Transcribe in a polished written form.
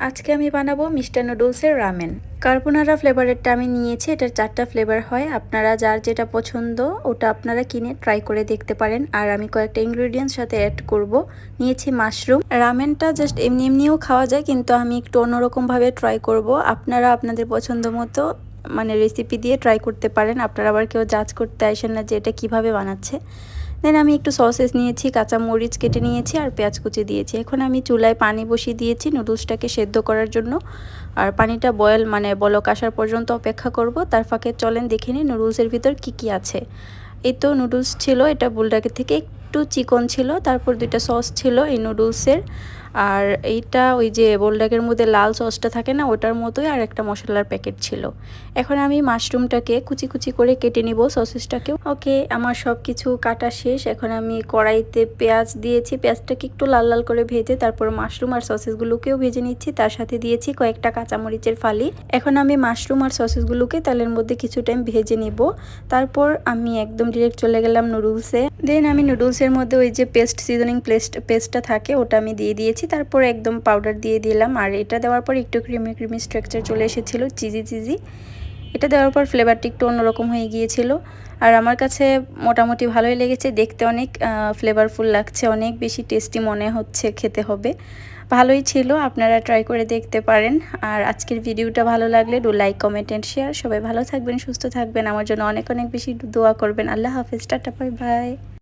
আজকে আমি বানাবো মিষ্টি নুডলসের রামেন। কার্বোনারা ফ্লেভারেরটা আমি নিয়েছি, এটার 4টা ফ্লেভার হয়। আপনারা যার যেটা পছন্দ ওটা আপনারা কিনে ট্রাই করে দেখতে পারেন। আর আমি কয়েকটা ইনগ্রেডিয়েন্টস সাথে অ্যাড করব। নিয়েছি মাশরুম। রামেনটা জাস্ট এমনি এমনিও খাওয়া যায়, কিন্তু আমি একটু অন্যরকমভাবে ট্রাই করব। আপনারা আপনাদের পছন্দ মতো রেসিপি দিয়ে ট্রাই করতে পারেন। আপনারা আবার কেউ জাজ করতে আসেন না যে এটা কীভাবে বানাচ্ছে। দেন আমি একটু সসেস নিয়েছি, কাঁচা মরিচ কেটে নিয়েছি আর পেঁয়াজ কুচি দিয়েছি। এখন আমি চুলায় পানি বসিয়ে দিয়েছি নুডলসটাকে সেদ্ধ করার জন্য। আর পানিটা বলক আসার পর্যন্ত অপেক্ষা করব। তার ফাঁকে চলেন দেখে নিই নুডলসের ভিতর কি আছে। এই তো নুডলস ছিল, এটা বুলডাকের থেকে একটু চিকন ছিল। তারপর 2টা সস ছিল এই নুডলসের। আর এইটা ওই যে বোলডাকের মধ্যে লাল সসটা থাকে না, ওটার মতোই আর একটা মশলার প্যাকেট ছিল। এখন আমি মাশরুমটাকে কুচি কুচি করে কেটে নিব, সসেসটাকে। ওকে, আমার সব কিছু কাটা শেষ। এখন আমি কড়াইতে পেঁয়াজ দিয়েছি, পেঁয়াজটাকে একটু লাল লাল করে ভেজে তারপর মাশরুম আর সসেসগুলোকেও ভেজে নিচ্ছি। তার সাথে দিয়েছি কয়েকটা কাঁচামরিচের ফালি। এখন আমি মাশরুম আর সসেসগুলোকে তেলের মধ্যে কিছু টাইম ভেজে নিব। তারপর আমি একদম ডিরেক্ট চলে গেলাম নুডলসে। দেন আমি নুডলসের মধ্যে ওই যে সিজনিং পেস্টটা থাকে ওটা আমি দিয়ে দিয়েছি। তারপর একদম পাউডার দিয়ে দিলাম। আর এটা দেওয়ার পর একটু ক্রিমি স্ট্রাকচার চলে এসেছিল, চিজি। এটা দেওয়ার পর ফ্লেভারটা একটু অন্যরকম হয়ে গিয়েছিল। আর আমার কাছে মোটামুটি ভালোই লেগেছে, দেখতে অনেক ফ্লেভারফুল লাগছে, অনেক বেশি টেস্টি মনে হচ্ছে, খেতে হবে। ভালোই ছিল, আপনারা ট্রাই করে দেখতে পারেন। আর আজকের ভিডিওটা ভালো লাগলে do like, comment and share. সবাই ভালো থাকবেন, সুস্থ থাকবেন, আমার জন্য অনেক অনেক বেশি দোয়া করবেন। আল্লাহ হাফেজ, টাটা, বাই বাই।